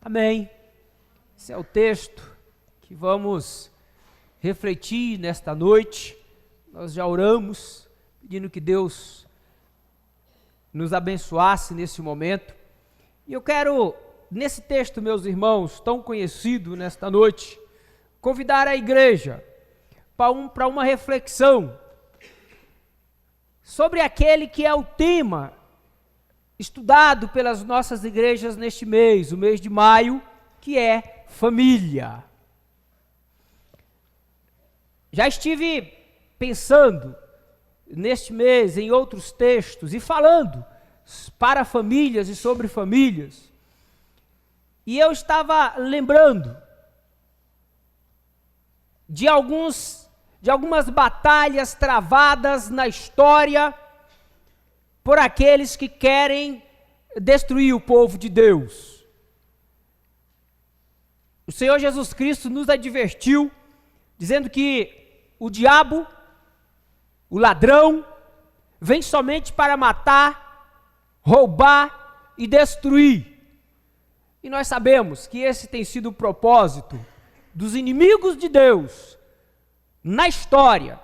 Amém. Esse é o texto que vamos refletir nesta noite. Nós já oramos, pedindo que Deus nos abençoasse nesse momento. E eu quero, nesse texto, meus irmãos, tão conhecido nesta noite, convidar a igreja para uma reflexão sobre aquele que é o tema estudado pelas nossas igrejas neste mês, o mês de maio, que é família. Já estive pensando neste mês em outros textos e falando para famílias e sobre famílias, e eu estava lembrando de algumas batalhas travadas na história por aqueles que querem destruir o povo de Deus. O Senhor Jesus Cristo nos advertiu, dizendo que o diabo, o ladrão, vem somente para matar, roubar e destruir. E nós sabemos que esse tem sido o propósito dos inimigos de Deus na história,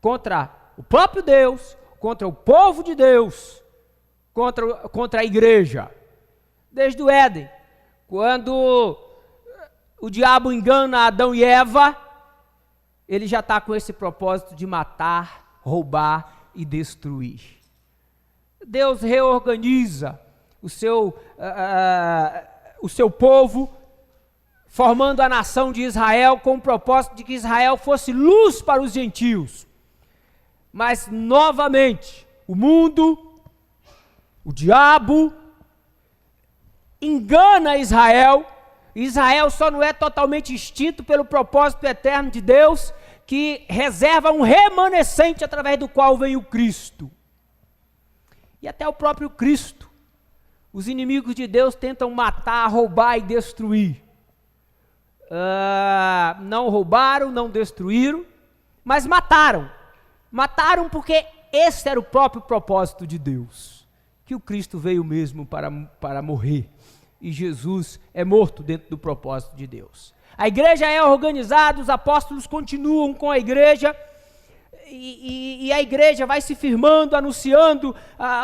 contra o próprio Deus, contra o povo de Deus, contra a igreja. Desde o Éden, quando o diabo engana Adão e Eva, ele já está com esse propósito de matar, roubar e destruir. Deus reorganiza o seu povo, formando a nação de Israel com o propósito de que Israel fosse luz para os gentios. Mas, novamente, o mundo, o diabo, engana Israel. Israel só não é totalmente extinto pelo propósito eterno de Deus, que reserva um remanescente através do qual vem o Cristo. E até o próprio Cristo, os inimigos de Deus tentam matar, roubar e destruir. Não roubaram, não destruíram, mas mataram. Mataram porque esse era o próprio propósito de Deus, que o Cristo veio mesmo para morrer, e Jesus é morto dentro do propósito de Deus. A igreja é organizada, os apóstolos continuam com a igreja, e a igreja vai se firmando, anunciando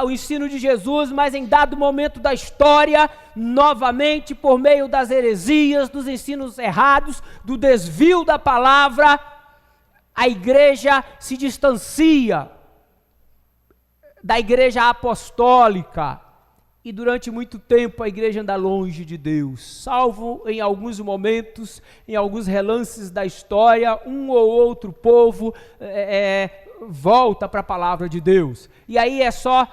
o ensino de Jesus, mas em dado momento da história, novamente por meio das heresias, dos ensinos errados, do desvio da palavra, a igreja se distancia da igreja apostólica, e durante muito tempo a igreja anda longe de Deus, salvo em alguns momentos, em alguns relances da história, um ou outro povo volta para a palavra de Deus. E aí é só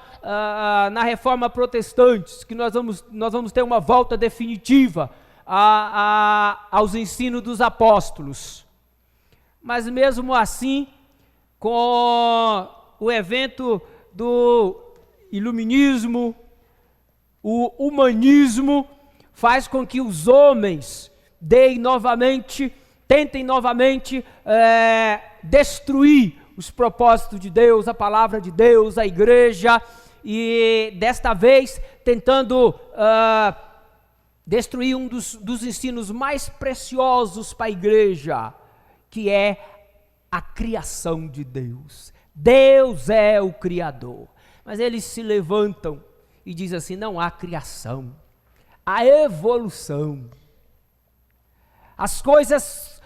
na reforma protestante que nós vamos ter uma volta definitiva aos ensinos dos apóstolos. Mas mesmo assim, com o evento do iluminismo, o humanismo faz com que os homens tentem novamente destruir os propósitos de Deus, a palavra de Deus, a igreja, e desta vez tentando destruir um dos ensinos mais preciosos para a igreja, que é a criação de Deus. Deus é o Criador, mas eles se levantam e diz assim: não há criação, há evolução. As coisas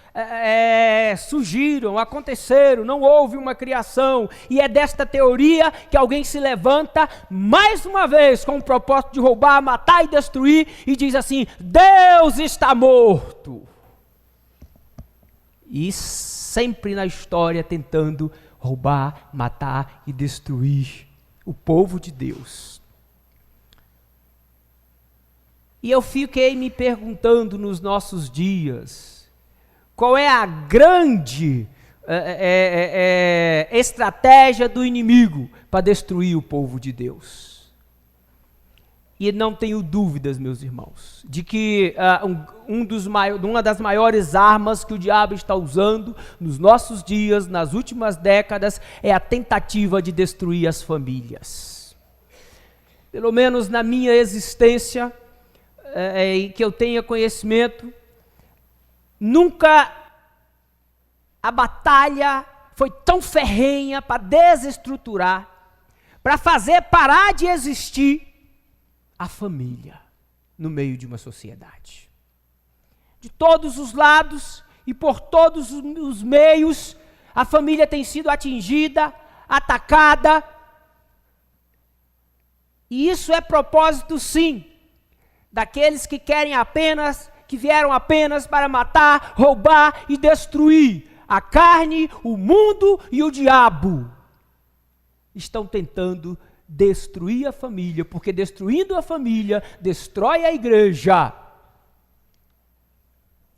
surgiram, aconteceram, não houve uma criação. E é desta teoria que alguém se levanta, mais uma vez, com o propósito de roubar, matar e destruir, e diz assim: Deus está morto. E sempre na história tentando roubar, matar e destruir o povo de Deus. E eu fiquei me perguntando nos nossos dias, qual é a grande estratégia do inimigo para destruir o povo de Deus? E não tenho dúvidas, meus irmãos, de que uma das maiores armas que o diabo está usando nos nossos dias, nas últimas décadas, é a tentativa de destruir as famílias. Pelo menos na minha existência, e que eu tenha conhecimento, nunca a batalha foi tão ferrenha para desestruturar, para fazer parar de existir a família no meio de uma sociedade. De todos os lados e por todos os meios, a família tem sido atingida, atacada. E isso é propósito, sim, daqueles que vieram apenas para matar, roubar e destruir. A carne, o mundo e o diabo estão tentando destruir a família, porque destruindo a família, destrói a igreja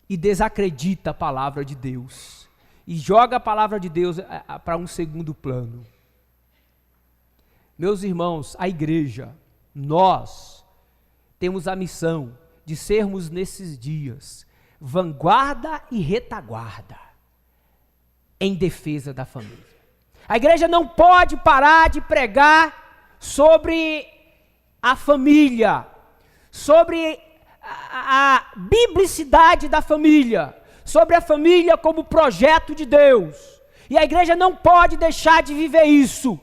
e desacredita a palavra de Deus e joga a palavra de Deus para um segundo plano. Meus irmãos, a igreja, nós temos a missão de sermos nesses dias vanguarda e retaguarda em defesa da família. A igreja não pode parar de pregar sobre a família, sobre a biblicidade da família, sobre a família como projeto de Deus. E a igreja não pode deixar de viver isso,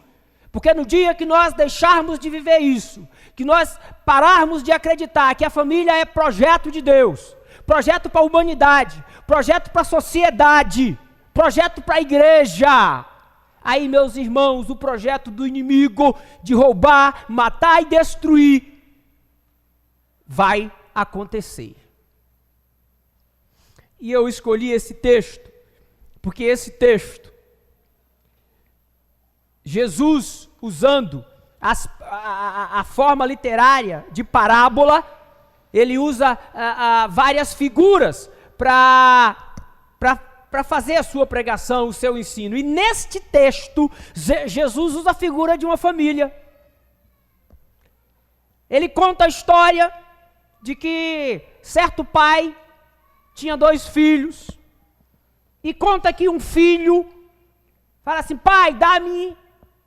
porque no dia que nós deixarmos de viver isso, que nós pararmos de acreditar que a família é projeto de Deus, projeto para a humanidade, projeto para a sociedade, projeto para a igreja, aí, meus irmãos, o projeto do inimigo de roubar, matar e destruir vai acontecer. E eu escolhi esse texto, porque esse texto, Jesus usando a forma literária de parábola, ele usa várias figuras para fazer a sua pregação, o seu ensino. E neste texto, Jesus usa a figura de uma família. Ele conta a história de que certo pai tinha 2 filhos, e conta que um filho fala assim: pai, dá-me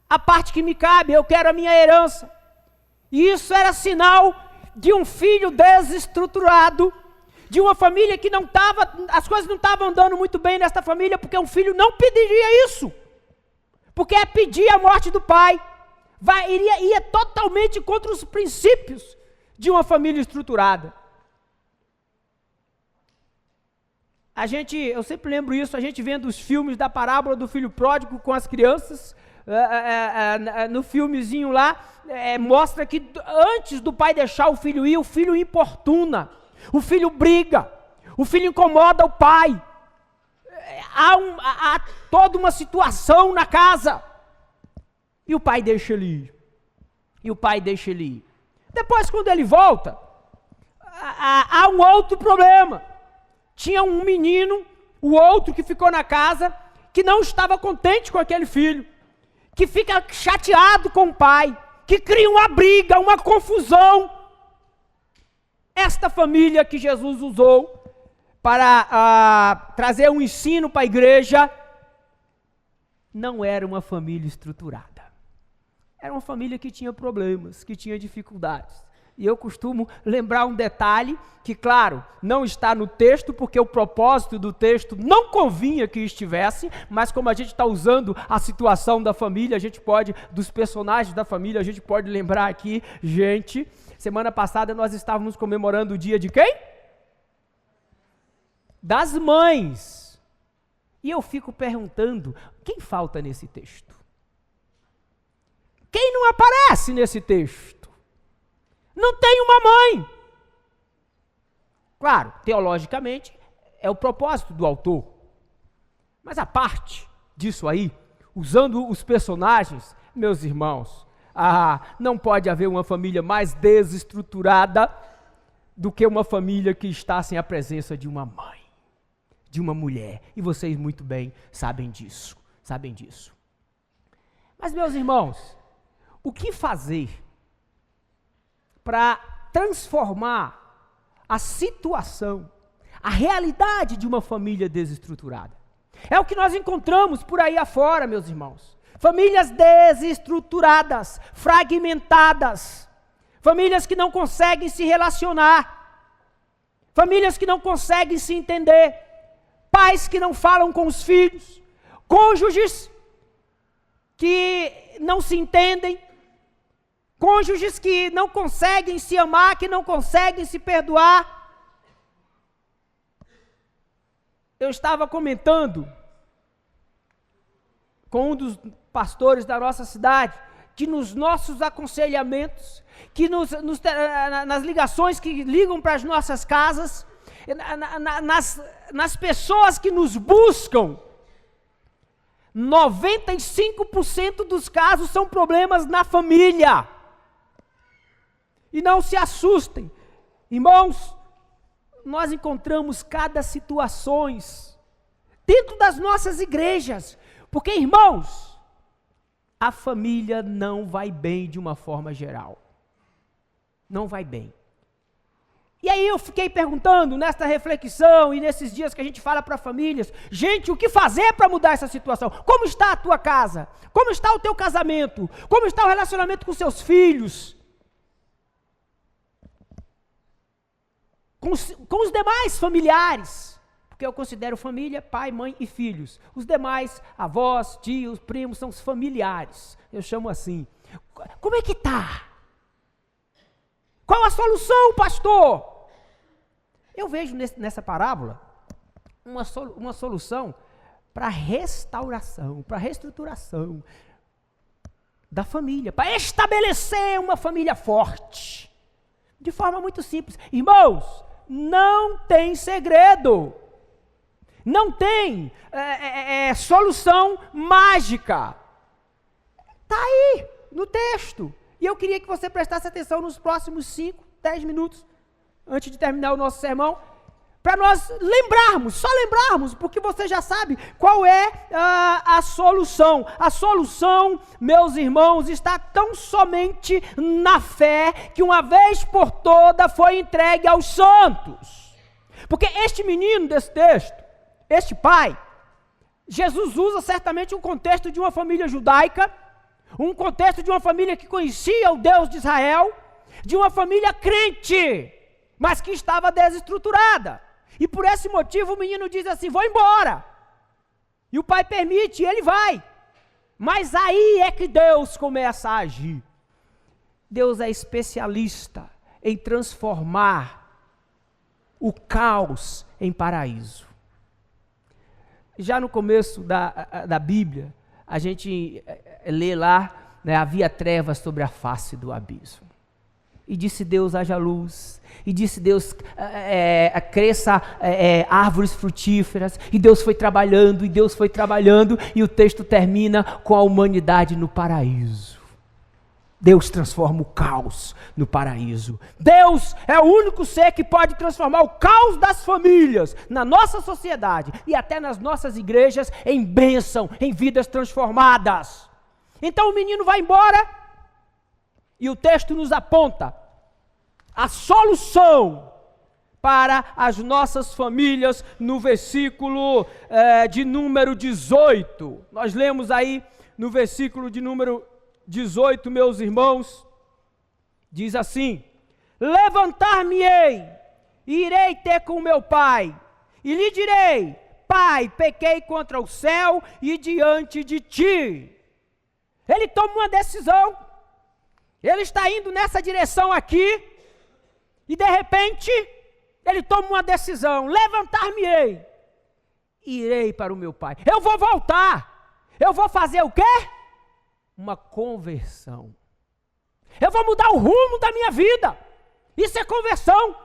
a parte que me cabe, eu quero a minha herança. E isso era sinal de um filho desestruturado, de uma família que as coisas não estavam andando muito bem nesta família, porque um filho não pediria isso, porque é pedir a morte do pai, ia totalmente contra os princípios de uma família estruturada. Eu sempre lembro isso, a gente vendo os filmes da parábola do filho pródigo com as crianças, no filmezinho lá, mostra que antes do pai deixar o filho ir, o filho importuna, o filho briga, o filho incomoda o pai, há toda uma situação na casa, e o pai deixa ele ir, Depois, quando ele volta, há um outro problema. Tinha um menino, o outro que ficou na casa, que não estava contente com aquele filho, que fica chateado com o pai, que cria uma briga, uma confusão. Esta família que Jesus usou para trazer um ensino para a igreja, não era uma família estruturada. Era uma família que tinha problemas, que tinha dificuldades. E eu costumo lembrar um detalhe que, claro, não está no texto, porque o propósito do texto não convinha que estivesse, mas como a gente está usando a situação da família, dos personagens da família, a gente pode lembrar aqui, gente, semana passada nós estávamos comemorando o dia de quem? Das mães. E eu fico perguntando, quem falta nesse texto? Quem não aparece nesse texto? Não tem uma mãe. Claro, teologicamente, é o propósito do autor. Mas a parte disso aí, usando os personagens, meus irmãos, não pode haver uma família mais desestruturada do que uma família que está sem a presença de uma mãe, de uma mulher. E vocês muito bem sabem disso. Mas, meus irmãos, o que fazer para transformar a situação, a realidade de uma família desestruturada? É o que nós encontramos por aí afora, meus irmãos. Famílias desestruturadas, fragmentadas, famílias que não conseguem se relacionar. famílias que não conseguem se entender, pais que não falam com os filhos, cônjuges que não se entendem, cônjuges que não conseguem se amar, que não conseguem se perdoar. Eu estava comentando com um dos pastores da nossa cidade, que nos nossos aconselhamentos, que nas ligações que ligam para as nossas casas, nas pessoas que nos buscam, 95% dos casos são problemas na família. E não se assustem, irmãos, nós encontramos cada situações dentro das nossas igrejas, porque, irmãos, a família não vai bem de uma forma geral. Não vai bem. E aí eu fiquei perguntando nesta reflexão e nesses dias que a gente fala para famílias, gente, o que fazer para mudar essa situação? Como está a tua casa? Como está o teu casamento? Como está o relacionamento com seus filhos? Com os demais familiares? Porque eu considero família, pai, mãe e filhos. Os demais, avós, tios, primos, são os familiares. Eu chamo assim. Como é que está? Qual a solução, pastor? Eu vejo nessa parábola uma solução para restauração, para reestruturação da família, para estabelecer uma família forte. De forma muito simples. Irmãos, não tem segredo. Não tem solução mágica. Está aí no texto. E eu queria que você prestasse atenção nos próximos 5, 10 minutos, antes de terminar o nosso sermão, para nós lembrarmos, só lembrarmos, porque você já sabe qual é a solução. A solução, meus irmãos, está tão somente na fé, que uma vez por toda foi entregue aos santos. Porque este menino desse texto, este pai, Jesus usa certamente um contexto de uma família judaica, um contexto de uma família que conhecia o Deus de Israel, de uma família crente, mas que estava desestruturada. E por esse motivo o menino diz assim, vou embora. E o pai permite, e ele vai. Mas aí é que Deus começa a agir. Deus é especialista em transformar o caos em paraíso. Já no começo da Bíblia, a gente lê lá, né, havia trevas sobre a face do abismo. E disse Deus, haja luz. E disse Deus, cresça árvores frutíferas. E Deus foi trabalhando, e o texto termina com a humanidade no paraíso. Deus transforma o caos no paraíso. Deus é o único ser que pode transformar o caos das famílias, na nossa sociedade e até nas nossas igrejas, em bênção, em vidas transformadas. Então o menino vai embora e o texto nos aponta a solução para as nossas famílias no versículo de número 18. Nós lemos aí no versículo de número 18, meus irmãos, diz assim: levantar-me-ei, e irei ter com meu pai, e lhe direi, pai, pequei contra o céu e diante de ti. Ele toma uma decisão, ele está indo nessa direção aqui, e de repente, ele toma uma decisão, levantar-me-ei, irei para o meu pai. Eu vou voltar, eu vou fazer o quê? Uma conversão. Eu vou mudar o rumo da minha vida. Isso é conversão.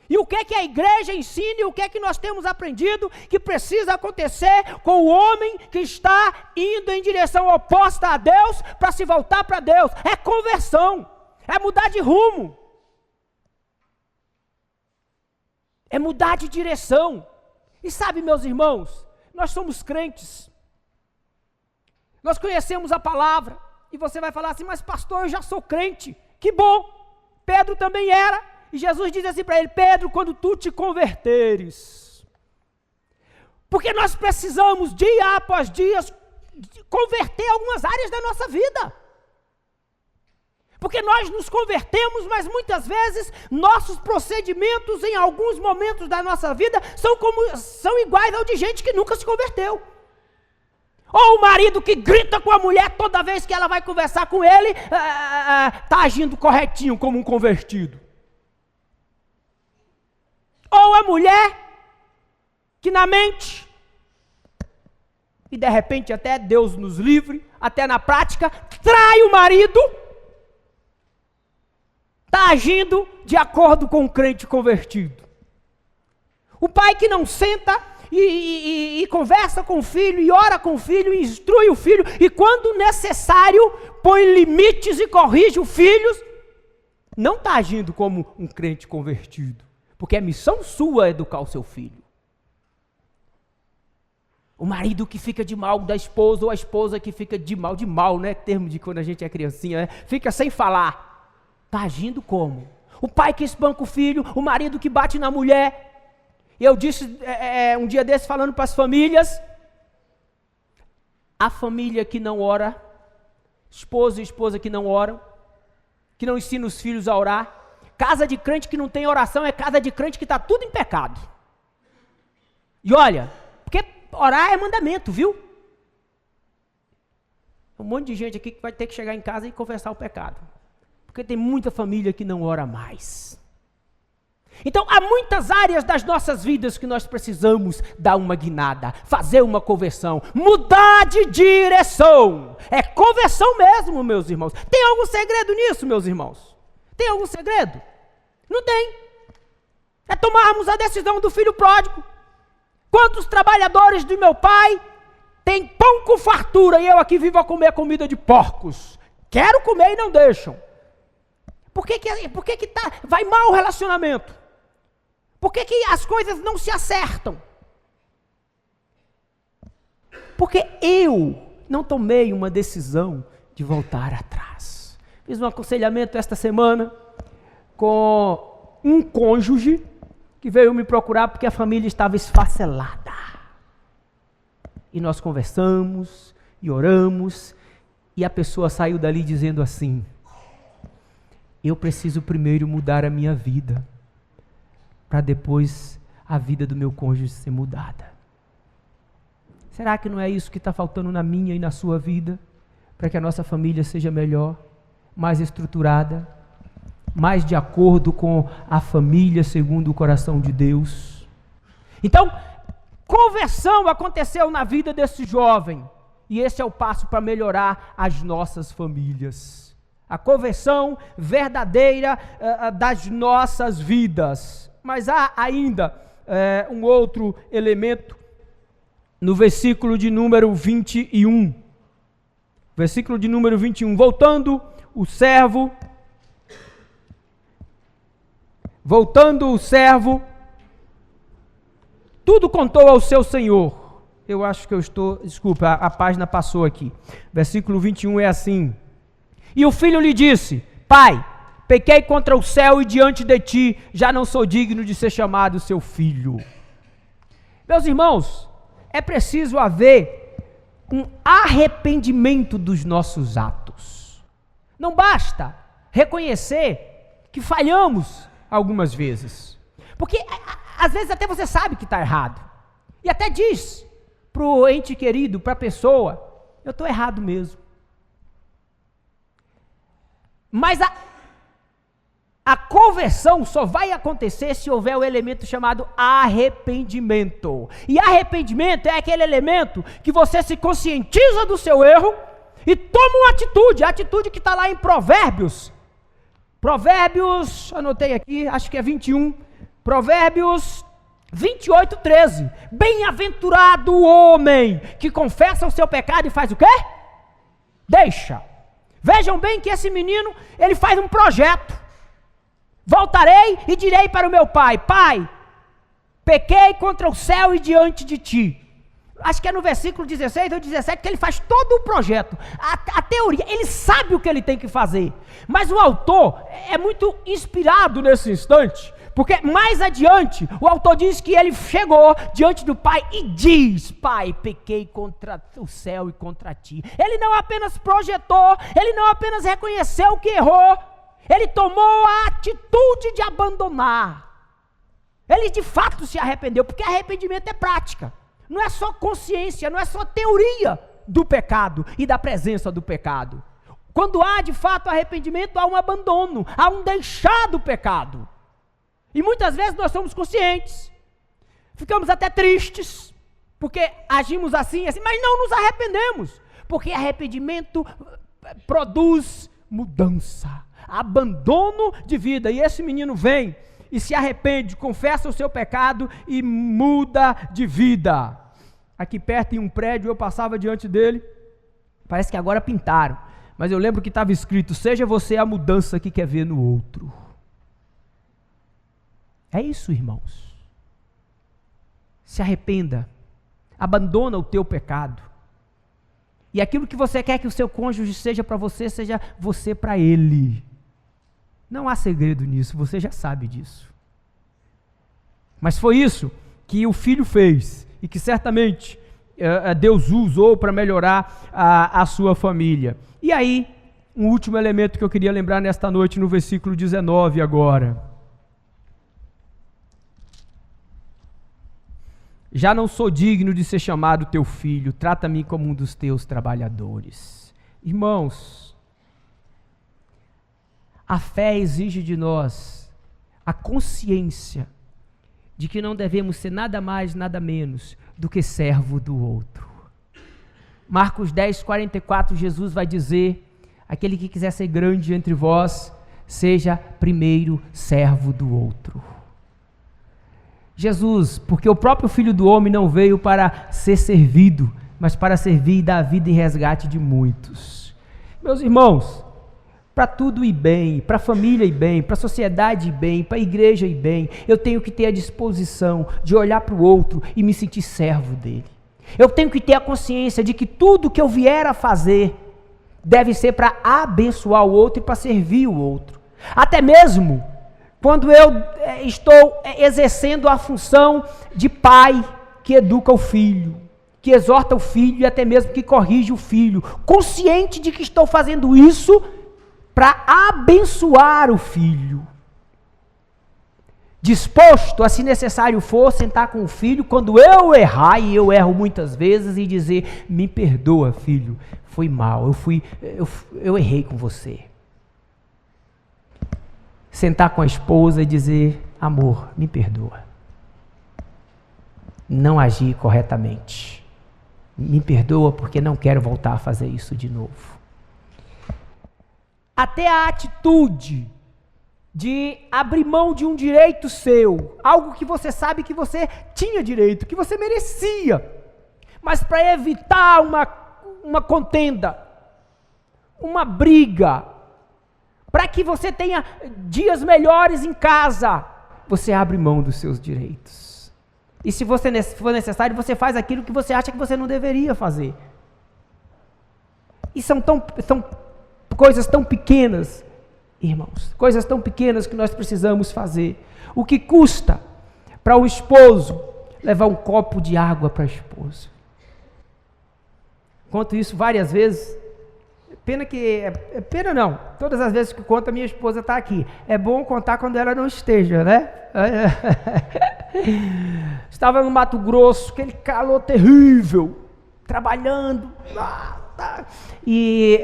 E o que é que a igreja ensina e o que é que nós temos aprendido que precisa acontecer com o homem que está indo em direção oposta a Deus para se voltar para Deus? É conversão. É mudar de rumo. É mudar de direção. E sabe, meus irmãos, nós somos crentes. Nós conhecemos a palavra, e você vai falar assim, mas pastor, eu já sou crente. Que bom, Pedro também era, e Jesus diz assim para ele, Pedro, quando tu te converteres, porque nós precisamos, dia após dia, converter algumas áreas da nossa vida, Porque nós nos convertemos, mas muitas vezes nossos procedimentos em alguns momentos da nossa vida são iguais ao de gente que nunca se converteu. Ou o marido que grita com a mulher toda vez que ela vai conversar com ele, está agindo corretinho como um convertido. Ou a mulher que na mente, e de repente até Deus nos livre, até na prática, trai o marido, está agindo de acordo com o crente convertido. O pai que não senta e conversa com o filho, e ora com o filho, e instrui o filho, e quando necessário, põe limites e corrige os filhos, não está agindo como um crente convertido, porque é missão sua educar o seu filho. O marido que fica de mal da esposa, ou a esposa que fica de mal, né? Termo de quando a gente é criancinha, né? Fica sem falar. Está agindo como? O pai que espanca o filho, o marido que bate na mulher. Eu disse um dia desse falando para as famílias, a família que não ora, esposo e esposa que não oram, que não ensina os filhos a orar, casa de crente que não tem oração é casa de crente que está tudo em pecado. E olha, porque orar é mandamento, viu? Um monte de gente aqui que vai ter que chegar em casa e confessar o pecado. Porque tem muita família que não ora mais. Então, há muitas áreas das nossas vidas que nós precisamos dar uma guinada, fazer uma conversão, mudar de direção. É conversão mesmo, meus irmãos. Tem algum segredo nisso, meus irmãos? Tem algum segredo? Não tem. É tomarmos a decisão do filho pródigo. Quantos trabalhadores do meu pai têm pão com fartura e eu aqui vivo a comer comida de porcos? Quero comer e não deixam. Por que vai mal o relacionamento? Por que as coisas não se acertam? Porque eu não tomei uma decisão de voltar atrás. Fiz um aconselhamento esta semana com um cônjuge que veio me procurar porque a família estava esfacelada. E nós conversamos e oramos, e a pessoa saiu dali dizendo assim: eu preciso primeiro mudar a minha vida, para depois a vida do meu cônjuge ser mudada. Será que não é isso que está faltando na minha e na sua vida, para que a nossa família seja melhor, mais estruturada, mais de acordo com a família segundo o coração de Deus? Então, conversão aconteceu na vida desse jovem, e esse é o passo para melhorar as nossas famílias. A conversão verdadeira das nossas vidas. Mas há ainda um outro elemento no versículo de número 21. Versículo de número 21. Voltando o servo, tudo contou ao seu senhor. Eu acho que desculpa, a página passou aqui. Versículo 21 é assim: e o filho lhe disse: pai, pequei contra o céu e diante de ti, já não sou digno de ser chamado seu filho. Meus irmãos, é preciso haver um arrependimento dos nossos atos. Não basta reconhecer que falhamos algumas vezes. Porque às vezes até você sabe que está errado. E até diz para o ente querido, para a pessoa: eu estou errado mesmo. Mas a conversão só vai acontecer se houver o elemento chamado arrependimento. E arrependimento é aquele elemento que você se conscientiza do seu erro e toma uma atitude. A atitude que está lá em Provérbios. Anotei aqui, acho que é 21. Provérbios 28, 13. Bem-aventurado o homem que confessa o seu pecado e faz o quê? Deixa. Vejam bem que esse menino, ele faz um projeto. Voltarei e direi para o meu pai: pai, pequei contra o céu e diante de ti. Acho que é no versículo 16 ou 17 que ele faz todo o projeto. A teoria, ele sabe o que ele tem que fazer. Mas o autor é muito inspirado nesse instante, Porque mais adiante, o autor diz que ele chegou diante do Pai e diz: Pai, pequei contra o céu e contra ti. Ele não apenas projetou, ele não apenas reconheceu que errou, ele tomou a atitude de abandonar. Ele de fato se arrependeu, porque arrependimento é prática. Não é só consciência, não é só teoria do pecado e da presença do pecado. Quando há de fato arrependimento, há um abandono, há um deixar do pecado. E muitas vezes nós somos conscientes, ficamos até tristes, porque agimos assim, mas não nos arrependemos, porque arrependimento produz mudança, abandono de vida. E esse menino vem e se arrepende, confessa o seu pecado e muda de vida. Aqui perto em um prédio, eu passava diante dele, parece que agora pintaram, mas eu lembro que estava escrito: seja você a mudança que quer ver no outro. É isso, irmãos. Se arrependa, abandona o teu pecado, e aquilo que você quer que o seu cônjuge seja para você, seja você para ele. Não há segredo nisso, você já sabe disso. Mas foi isso que o filho fez, e que certamente Deus usou para melhorar a sua família. E aí, um último elemento que eu queria lembrar nesta noite, no versículo 19 agora. Já não sou digno de ser chamado teu filho, trata-me como um dos teus trabalhadores. Irmãos, a fé exige de nós a consciência de que não devemos ser nada mais, nada menos do que servo do outro. Marcos 10, 44, Jesus vai dizer: aquele que quiser ser grande entre vós, seja primeiro servo do outro. Jesus, porque o próprio Filho do Homem não veio para ser servido, mas para servir e dar vida em resgate de muitos. Meus irmãos, para tudo ir bem, para a família ir bem, para a sociedade ir bem, para a igreja ir bem, eu tenho que ter a disposição de olhar para o outro e me sentir servo dele. Eu tenho que ter a consciência de que tudo que eu vier a fazer deve ser para abençoar o outro e para servir o outro. Até mesmo quando eu estou exercendo a função de pai que educa o filho, que exorta o filho e até mesmo que corrige o filho, consciente de que estou fazendo isso para abençoar o filho, disposto a, se necessário for, sentar com o filho quando eu errar, e eu erro muitas vezes, e dizer: me perdoa, filho, foi mal, eu errei com você. Sentar com a esposa e dizer: amor, me perdoa, não agi corretamente, me perdoa porque não quero voltar a fazer isso de novo. Até a atitude de abrir mão de um direito seu, algo que você sabe que você tinha direito, que você merecia, mas para evitar uma contenda, uma briga, para que você tenha dias melhores em casa, você abre mão dos seus direitos. E se for necessário, você faz aquilo que você acha que você não deveria fazer. E são coisas tão pequenas, irmãos, coisas tão pequenas que nós precisamos fazer. O que custa para o esposo levar um copo de água para a esposa? Conto isso várias vezes. Pena não, todas as vezes que conto, a minha esposa está aqui. É bom contar quando ela não esteja, né? Estava no Mato Grosso, aquele calor terrível, trabalhando, e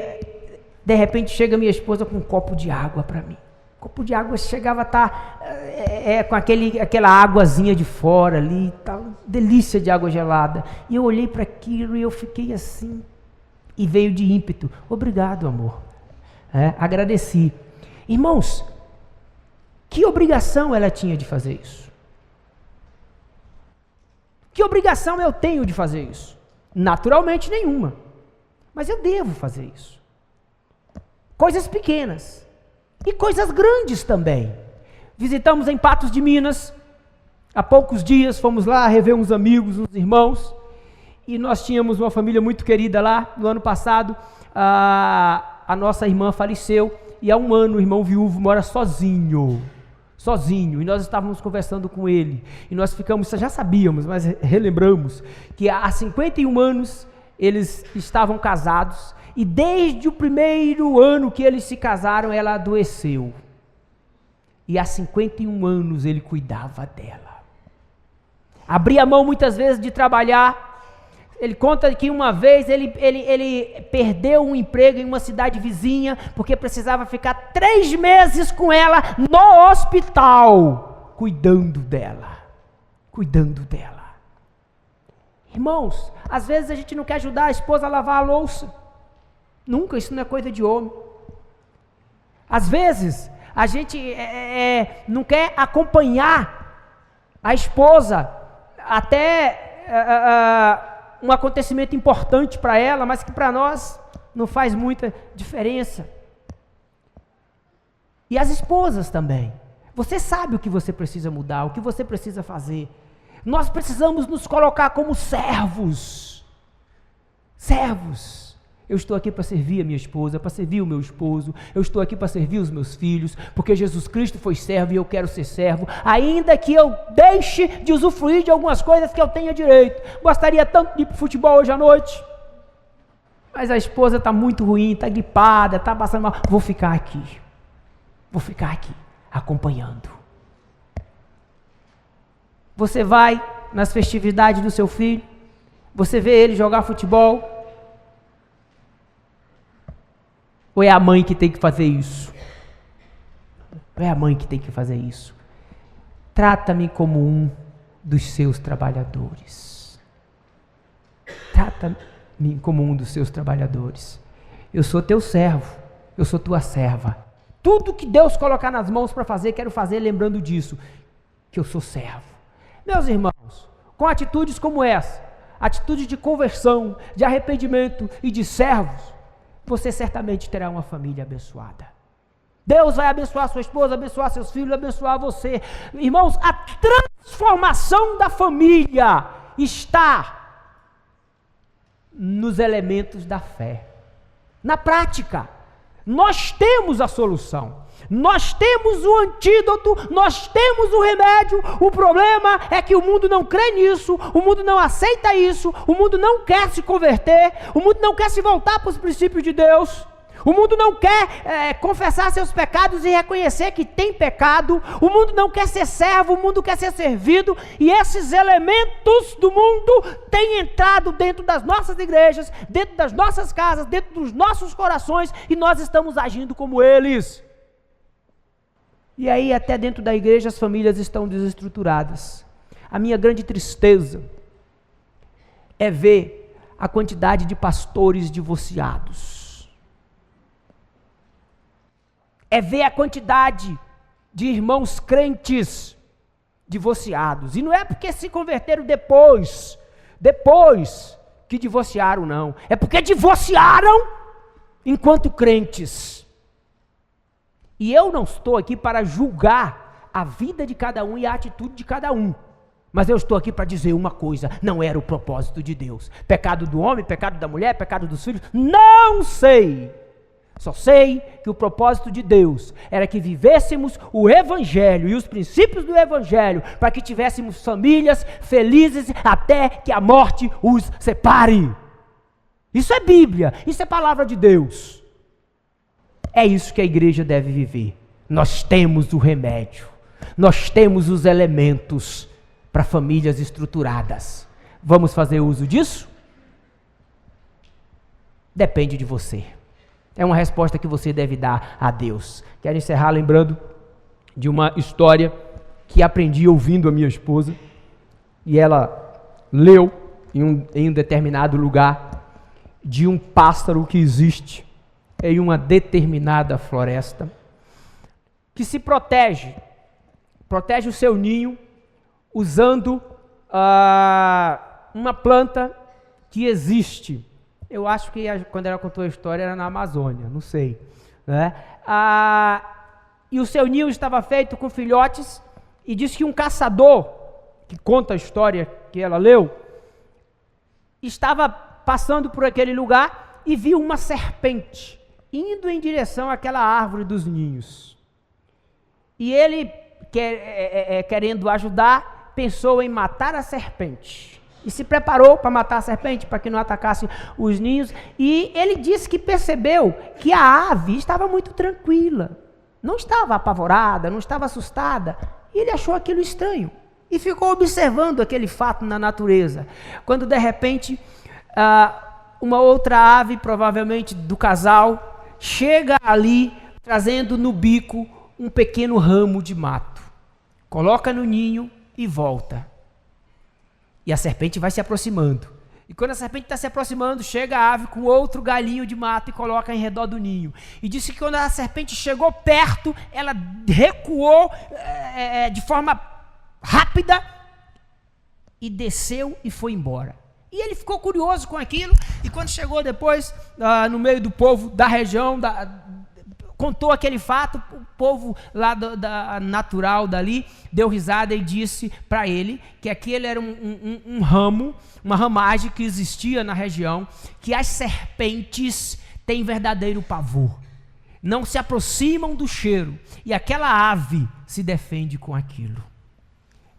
de repente chega minha esposa com um copo de água para mim. O copo de água chegava a estar com aquela águazinha de fora ali, delícia de água gelada. E eu olhei para aquilo e eu fiquei assim, e veio de ímpeto: obrigado, amor. Agradeci. Irmãos, que obrigação ela tinha de fazer isso? Que obrigação eu tenho de fazer isso? Naturalmente nenhuma. Mas eu devo fazer isso. Coisas pequenas. E coisas grandes também. Visitamos em Patos de Minas. Há poucos dias fomos lá rever uns amigos, uns irmãos. E nós tínhamos uma família muito querida lá. No ano passado, a nossa irmã faleceu. E há um ano o irmão viúvo mora sozinho sozinho, e nós estávamos conversando com ele, e nós ficamos, já sabíamos, mas relembramos, que há 51 anos eles estavam casados, e desde o primeiro ano que eles se casaram, ela adoeceu, e há 51 anos ele cuidava dela, abria mão muitas vezes de trabalhar. Ele conta que uma vez ele perdeu um emprego em uma cidade vizinha, porque precisava ficar 3 meses com ela no hospital, cuidando dela. Irmãos, às vezes a gente não quer ajudar a esposa a lavar a louça. Nunca, isso não é coisa de homem. Às vezes a gente não quer acompanhar a esposa até um acontecimento importante para ela, mas que para nós não faz muita diferença. E as esposas também. Você sabe o que você precisa mudar, o que você precisa fazer. Nós precisamos nos colocar como servos. Servos. Eu estou aqui para servir a minha esposa, para servir o meu esposo, eu estou aqui para servir os meus filhos, porque Jesus Cristo foi servo e eu quero ser servo, ainda que eu deixe de usufruir de algumas coisas que eu tenha direito. Gostaria tanto de ir para o futebol hoje à noite, mas a esposa está muito ruim, está gripada, está passando mal. Vou ficar aqui, acompanhando. Você vai nas festividades do seu filho, você vê ele jogar futebol, ou é a mãe que tem que fazer isso? Trata-me como um dos seus trabalhadores. Eu sou teu servo, eu sou tua serva. Tudo que Deus colocar nas mãos para fazer, quero fazer lembrando disso, que eu sou servo. Meus irmãos, com atitudes como essa, atitude de conversão, de arrependimento e de servos, você certamente terá uma família abençoada. Deus vai abençoar sua esposa, abençoar seus filhos, abençoar você. Irmãos, a transformação da família está nos elementos da fé. Na prática, nós temos a solução. Nós temos o antídoto, nós temos o remédio. O problema é que o mundo não crê nisso, o mundo não aceita isso, o mundo não quer se converter, o mundo não quer se voltar para os princípios de Deus, o mundo não quer confessar seus pecados e reconhecer que tem pecado, o mundo não quer ser servo, o mundo quer ser servido, e esses elementos do mundo têm entrado dentro das nossas igrejas, dentro das nossas casas, dentro dos nossos corações, e nós estamos agindo como eles. E aí até dentro da igreja as famílias estão desestruturadas. A minha grande tristeza é ver a quantidade de pastores divorciados. É ver a quantidade de irmãos crentes divorciados. E não é porque se converteram depois que divorciaram, não. É porque divorciaram enquanto crentes. E eu não estou aqui para julgar a vida de cada um e a atitude de cada um. Mas eu estou aqui para dizer uma coisa: não era o propósito de Deus. Pecado do homem, pecado da mulher, pecado dos filhos, não sei. Só sei que o propósito de Deus era que vivêssemos o Evangelho e os princípios do Evangelho, para que tivéssemos famílias felizes até que a morte os separe. Isso é Bíblia, isso é palavra de Deus. É isso que a igreja deve viver. Nós temos o remédio, nós temos os elementos para famílias estruturadas. Vamos fazer uso disso? Depende de você. É uma resposta que você deve dar a Deus. Quero encerrar lembrando de uma história que aprendi ouvindo a minha esposa, e ela leu em um determinado lugar de um pássaro que existe em uma determinada floresta, que se protege o seu ninho usando uma planta que existe. Eu acho que quando ela contou a história era na Amazônia, não sei, né? E o seu ninho estava feito com filhotes, e diz que um caçador, que conta a história que ela leu, estava passando por aquele lugar e viu uma serpente indo em direção àquela árvore dos ninhos. E ele querendo ajudar, pensou em matar a serpente. E se preparou para matar a serpente, para que não atacasse os ninhos. E ele disse que percebeu que a ave estava muito tranquila. Não estava apavorada, não estava assustada. E ele achou aquilo estranho. E ficou observando aquele fato na natureza. Quando de repente, uma outra ave, provavelmente do casal, chega ali, trazendo no bico um pequeno ramo de mato. Coloca no ninho e volta. E a serpente vai se aproximando. E quando a serpente está se aproximando, chega a ave com outro galinho de mato e coloca em redor do ninho. E disse que quando a serpente chegou perto, ela recuou de forma rápida e desceu e foi embora. E ele ficou curioso com aquilo. E quando chegou depois, no meio do povo da região, contou aquele fato, o povo lá da natural dali deu risada e disse para ele que aquele era um ramo, uma ramagem que existia na região, que as serpentes têm verdadeiro pavor, não se aproximam do cheiro, e aquela ave se defende com aquilo.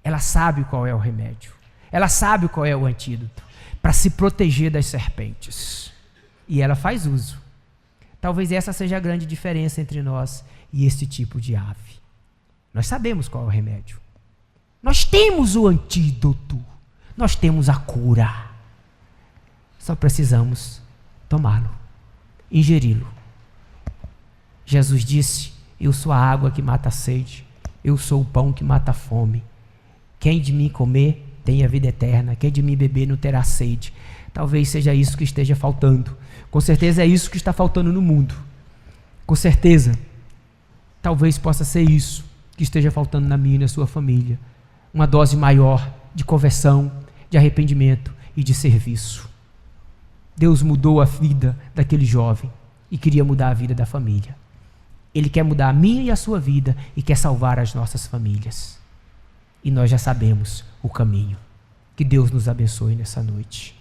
Ela sabe qual é o remédio, ela sabe qual é o antídoto para se proteger das serpentes, e ela faz uso. Talvez essa seja a grande diferença entre nós e este tipo de ave. Nós sabemos qual é o remédio. Nós temos o antídoto. Nós temos a cura. Só precisamos tomá-lo, ingeri-lo. Jesus disse: eu sou a água que mata a sede. Eu sou o pão que mata a fome. Quem de mim comer tem a vida eterna. Quem de mim beber não terá sede. Talvez seja isso que esteja faltando. Com certeza é isso que está faltando no mundo. Com certeza, talvez possa ser isso que esteja faltando na minha e na sua família. Uma dose maior de conversão, de arrependimento e de serviço. Deus mudou a vida daquele jovem e queria mudar a vida da família. Ele quer mudar a minha e a sua vida e quer salvar as nossas famílias. E nós já sabemos o caminho. Que Deus nos abençoe nessa noite.